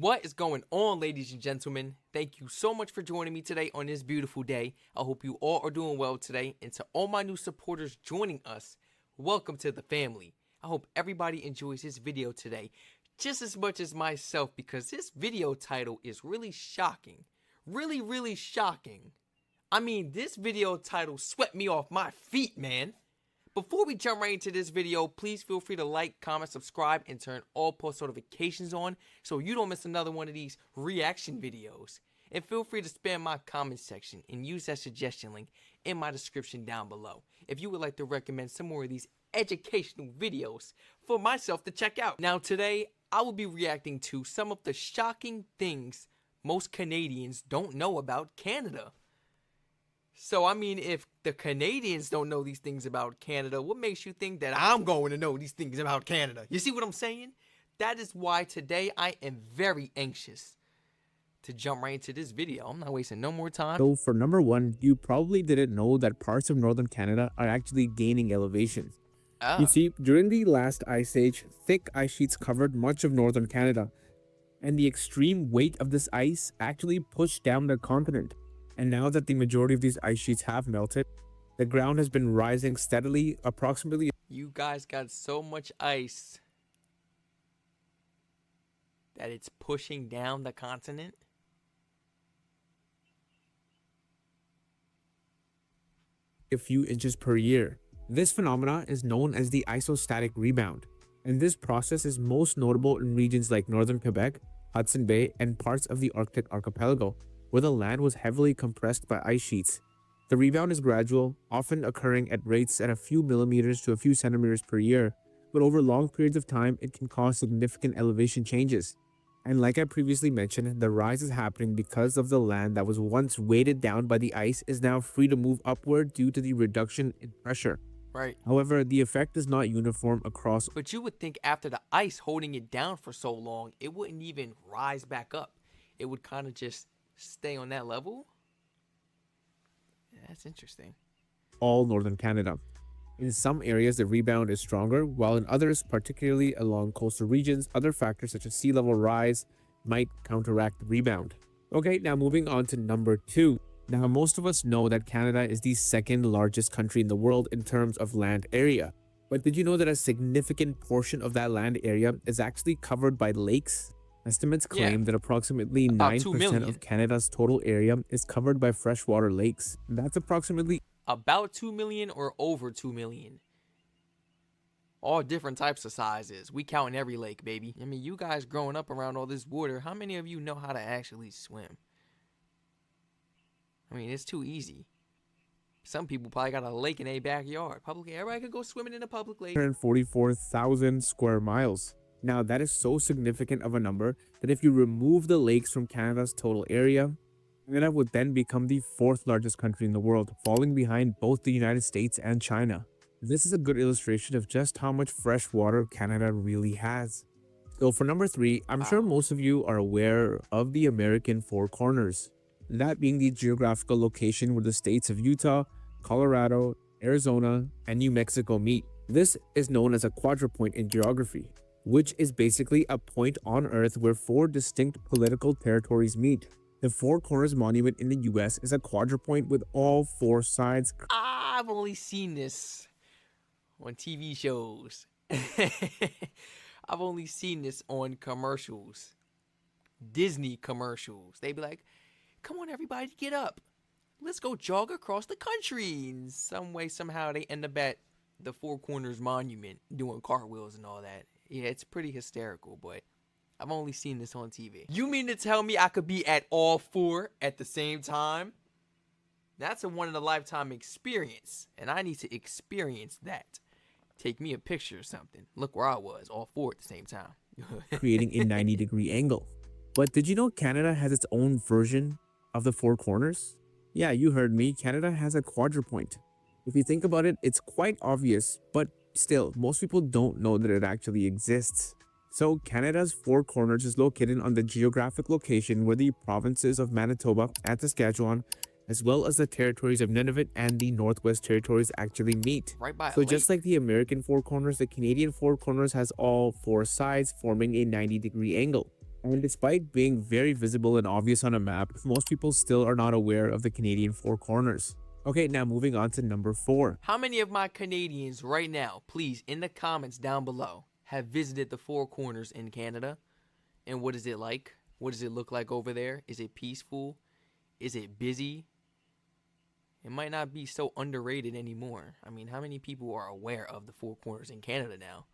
What is going on, ladies and gentlemen? Thank you so much for joining me today on this beautiful day. I hope you all are doing well today. And to all my new supporters joining us, welcome to the family. I hope everybody enjoys this video today just as much as myself, because this video title is really shocking. Really shocking. I mean, this video title swept me off my feet, man. Before we jump right into this video, please feel free to like, comment, subscribe, and turn all post notifications on so you don't miss another one of these reaction videos. And feel free to spam my comment section and use that suggestion link in my description down below if you would like to recommend some more of these educational videos for myself to check out. Now today, I will be reacting to some of the shocking things most Canadians don't know about Canada. So, I mean, if the Canadians don't know these things about Canada, what makes you think that I'm going to know these things about Canada? You see what I'm saying? That is why today I am very anxious to jump right into this video. I'm not wasting no more time. So for number one, you probably didn't know that parts of northern Canada are actually gaining elevation. You see, during the last ice age, thick ice sheets covered much of northern Canada, and the extreme weight of this ice actually pushed down the continent. And now that the majority of these ice sheets have melted, the ground has been rising steadily, approximately. You guys got so much ice that it's pushing down the continent. A few inches per year. This phenomena is known as the isostatic rebound, and this process is most notable in regions like northern Quebec, Hudson Bay, and parts of the Arctic archipelago, where the land was heavily compressed by ice sheets. The rebound is gradual, often occurring at rates at a few millimeters to a few centimeters per year, but over long periods of time, it can cause significant elevation changes. And like I previously mentioned, the rise is happening because of the land that was once weighted down by the ice is now free to move upward due to the reduction in pressure. Right. However, the effect is not uniform across. But you would think after the ice holding it down for so long, it wouldn't even rise back up. It would kind of just stay on that level. Yeah, that's interesting. All northern Canada. In some areas, the rebound is stronger, while in others, particularly along coastal regions, other factors such as sea level rise might counteract the rebound. Okay, now moving on to number two. Now, most of us know that Canada is the second largest country in the world in terms of land area. But did you know that a significant portion of that land area is actually covered by lakes? Estimates claim that approximately 9% of Canada's total area is covered by freshwater lakes. That's approximately about 2 million or over 2 million. All different types of sizes. We count in every lake, baby. I mean, you guys growing up around all this water, how many of you know how to actually swim? I mean, it's too easy. Some people probably got a lake in their backyard. Everybody could go swimming in a public lake. 144,000 square miles. Now, that is so significant of a number that if you remove the lakes from Canada's total area, Canada would then become the fourth largest country in the world, falling behind both the United States and China. This is a good illustration of just how much fresh water Canada really has. So for number three, I'm sure most of you are aware of the American Four Corners. That being the geographical location where the states of Utah, Colorado, Arizona, and New Mexico meet. This is known as a quadrupoint in geography, which is basically a point on Earth where four distinct political territories meet. The Four Corners Monument in the US is a quadrupoint with all four sides. I've only seen this on TV shows. I've only seen this on commercials. Disney commercials. They be like, come on everybody, get up. Let's go jog across the country. In some way, somehow they end up at the Four Corners Monument doing cartwheels and all that. Yeah, it's pretty hysterical, but I've only seen this on TV. You mean to tell me I could be at all four at the same time? That's a one-in-a-lifetime experience, and I need to experience that. Take me a picture or something. Look where I was, all four at the same time. Creating a 90-degree angle. But did you know Canada has its own version of the Four Corners? Yeah, you heard me. Canada has a quadrupoint. If you think about it, it's quite obvious, but still, most people don't know that it actually exists. So Canada's Four Corners is located on the geographic location where the provinces of Manitoba and Saskatchewan, as well as the territories of Nunavut and the Northwest Territories actually meet. Right by so just like the American Four Corners, the Canadian Four Corners has all four sides forming a 90-degree angle. And despite being very visible and obvious on a map, most people still are not aware of the Canadian Four Corners. Okay, now moving on to number 4. How many of my Canadians right now, please, in the comments down below, have visited the Four Corners in Canada? And what is it like? What does it look like over there? Is it peaceful? Is it busy? It might not be so underrated anymore. I mean, how many people are aware of the Four Corners in Canada now?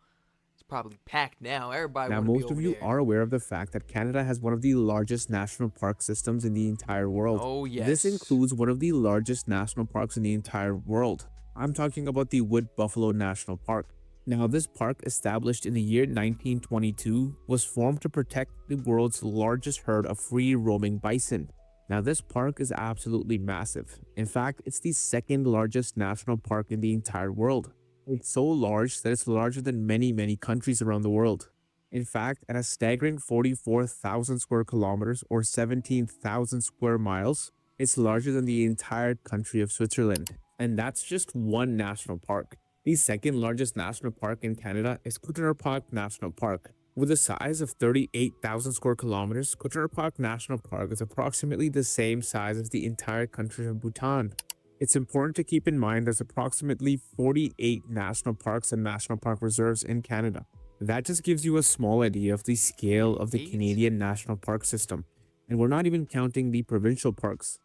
It's probably packed now. Everybody Now, want to be most of over you there. are aware of the fact that Canada has one of the largest national park systems in the entire world. Oh, This yes. includes one of the largest national parks in the entire world. I'm talking about the Wood Buffalo National Park. Now, this park, established in the year 1922, was formed to protect the world's largest herd of free-roaming bison. Now, this park is absolutely massive. In fact, it's the second largest national park in the entire world. It's so large that it's larger than many countries around the world. In fact, at a staggering 44,000 square kilometers or 17,000 square miles, it's larger than the entire country of Switzerland. And that's just one national park. The second largest national park in Canada is Kootenai Park National Park. With a size of 38,000 square kilometers, Kootenai Park National Park is approximately the same size as the entire country of Bhutan. It's important to keep in mind there's approximately 48 national parks and national park reserves in Canada. That just gives you a small idea of the scale of the 48? Canadian national park system. And we're not even counting the provincial parks.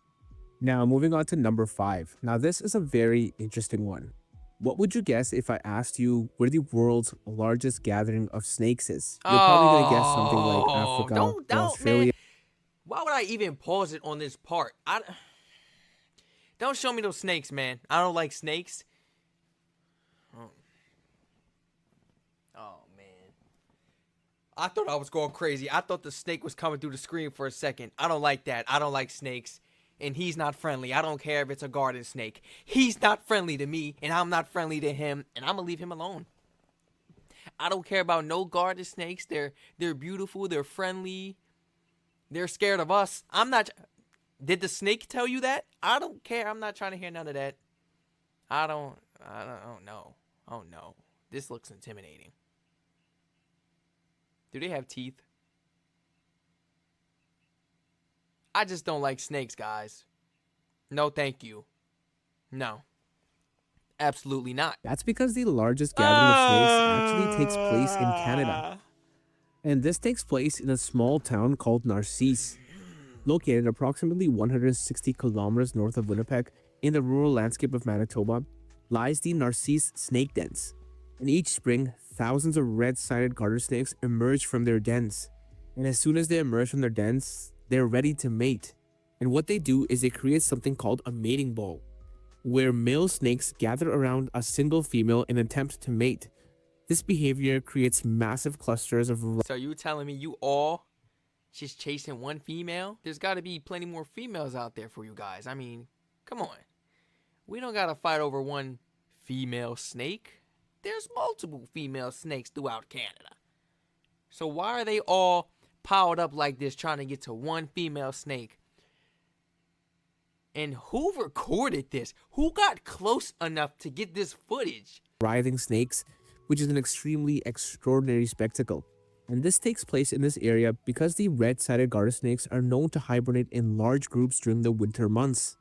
Now, moving on to number 5. Now, this is a very interesting one. What would you guess if I asked you where the world's largest gathering of snakes is? You're probably going to guess something like Oh, Africa or man. Australia. Why would I even pause it on this part? Don't show me those snakes, man. I don't like snakes. Oh, man. I thought I was going crazy. I thought the snake was coming through the screen for a second. I don't like that. I don't like snakes. And he's not friendly. I don't care if it's a garden snake. He's not friendly to me, and I'm not friendly to him, and I'm gonna leave him alone. I don't care about no garden snakes. They're beautiful. They're friendly. They're scared of us. I'm not. Did the snake tell you that? I don't care. I'm not trying to hear none of that. I don't know. Oh no. This looks intimidating. Do they have teeth? I just don't like snakes, guys. No, thank you. No. Absolutely not. That's because the largest gathering of snakes actually takes place in Canada. And this takes place in a small town called Narcisse. Located approximately 160 kilometers north of Winnipeg in the rural landscape of Manitoba, lies the Narcisse snake dens. And each spring, thousands of red-sided garter snakes emerge from their dens. And as soon as they emerge from their dens, they're ready to mate. And what they do is they create something called a mating ball, where male snakes gather around a single female in an attempt to mate. This behavior creates massive clusters of. So you telling me you all just chasing one female? There's got to be plenty more females out there for you guys. I mean, come on. We don't got to fight over one female snake. There's multiple female snakes throughout Canada. So why are they all piled up like this trying to get to one female snake? And who recorded this? Who got close enough to get this footage? Writhing snakes, which is an extremely extraordinary spectacle. And this takes place in this area because the red-sided garter snakes are known to hibernate in large groups during the winter months.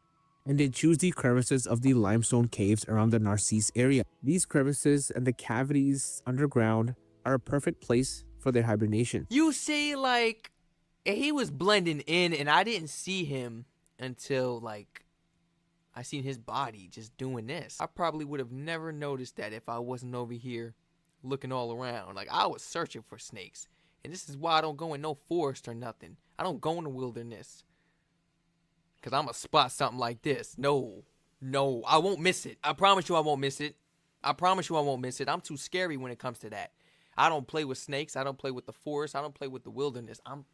And they choose the crevices of the limestone caves around the Narcisse area. These crevices and the cavities underground are a perfect place for their hibernation. You see, like, he was blending in and I didn't see him until, like, I seen his body just doing this. I probably would have never noticed that if I wasn't over here looking all around. Like, I was searching for snakes. And this is why I don't go in no forest or nothing. I don't go in the wilderness. Because I'm going to spot something like this. No, I won't miss it. I promise you I won't miss it. I promise you I won't miss it. I'm too scary when it comes to that. I don't play with snakes. I don't play with the forest. I don't play with the wilderness. I'm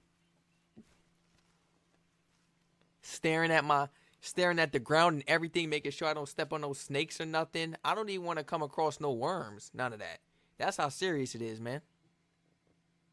staring at the ground and everything, making sure I don't step on no snakes or nothing. I don't even want to come across no worms. None of that. That's how serious it is, man.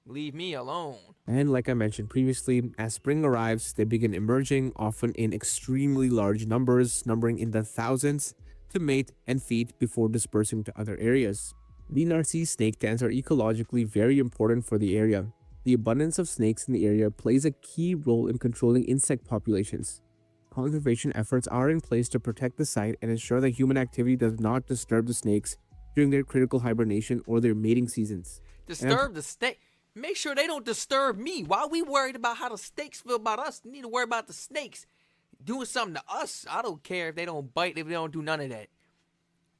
Leave me alone. And like I mentioned previously, as spring arrives, they begin emerging, often in extremely large numbers, numbering in the thousands, to mate and feed before dispersing to other areas. The Narcisse snake dens are ecologically very important for the area. The abundance of snakes in the area plays a key role in controlling insect populations. Conservation efforts are in place to protect the site and ensure that human activity does not disturb the snakes during their critical hibernation or their mating seasons. And I'm Disturb the snake. Make sure they don't disturb me. Why are we worried about how the snakes feel about us? We need to worry about the snakes doing something to us. I don't care if they don't bite, if they don't do none of that.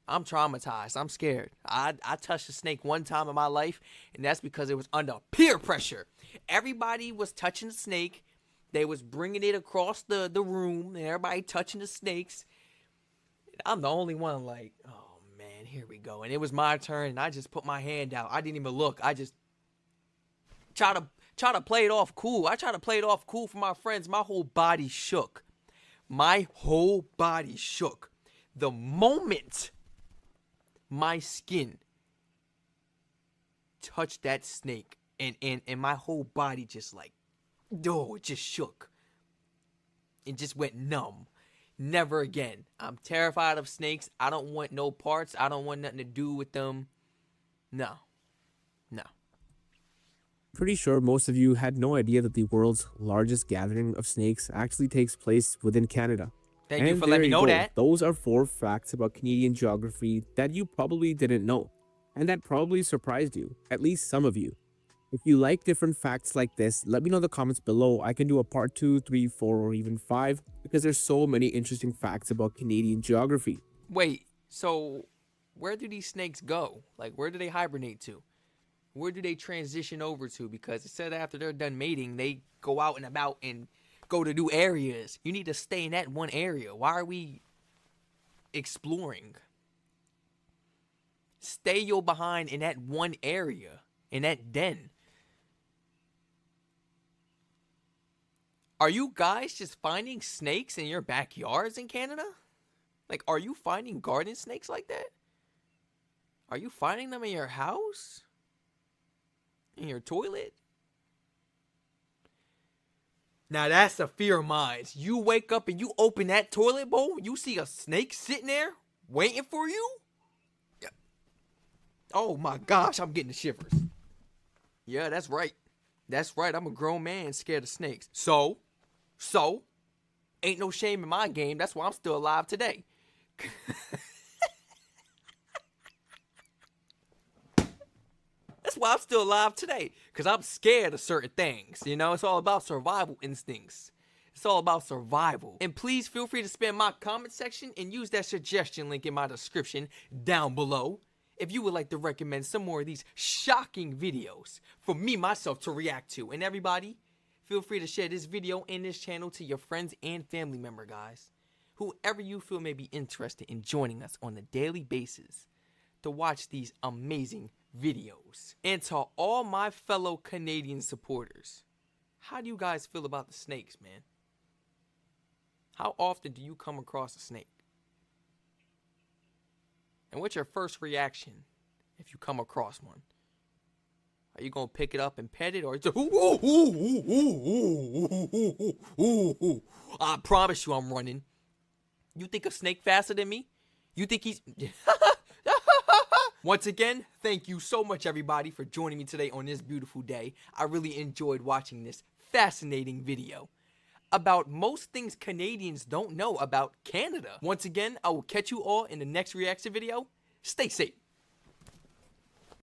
I'm traumatized. I'm scared. I touched a snake one time in my life, and that's because it was under peer pressure. Everybody was touching the snake. They was bringing it across the room, and everybody touching the snakes. I'm the only one like, oh, man, here we go. And it was my turn, and I just put my hand out. I didn't even look. I just try to play it off cool. I try to play it off cool for my friends. My whole body shook. My whole body shook. The moment my skin touched that snake, and my whole body just like, it just shook. It just went numb. Never again. I'm terrified of snakes. I don't want no parts. I don't want nothing to do with them. No. pretty sure most of you had no idea that the world's largest gathering of snakes actually takes place within Canada. Thank you And for there letting me know go. that. Those are 4 facts about Canadian geography that you probably didn't know, and that probably surprised you, at least some of you. If you like different facts like this, let me know in the comments below. I can do a part 2, 3, 4, or even 5, because there's so many interesting facts about Canadian geography. Wait, so where do these snakes go? Like, where do they hibernate to? Where do they transition over to? Because it said after they're done mating, they go out and about and go to new areas. You need to stay in that one area. Why are we exploring? Stay your behind in that one area, in that den. Are you guys just finding snakes in your backyards in Canada? Like, are you finding garden snakes like that? Are you finding them in your house? In your toilet? Now that's a fear of mine. You wake up and you open that toilet bowl, you see a snake sitting there waiting for you? Oh my gosh, I'm getting the shivers. Yeah, that's right. That's right, I'm a grown man scared of snakes. So, ain't no shame in my game. That's why I'm still alive today. That's why I'm still alive today. Because I'm scared of certain things. You know, it's all about survival instincts. It's all about survival. And please feel free to spam my comment section and use that suggestion link in my description down below if you would like to recommend some more of these shocking videos for me, myself, to react to. And everybody, feel free to share this video and this channel to your friends and family member, guys. Whoever you feel may be interested in joining us on a daily basis to watch these amazing videos. And to all my fellow Canadian supporters, how do you guys feel about the snakes, man? How often do you come across a snake? And what's your first reaction if you come across one? Are you gonna pick it up and pet it, or it's I promise you I'm running. You think a snake faster than me? You think he's... Once again, thank you so much, everybody, for joining me today on this beautiful day. I really enjoyed watching this fascinating video about most things Canadians don't know about Canada. Once again, I will catch you all in the next reaction video. Stay safe.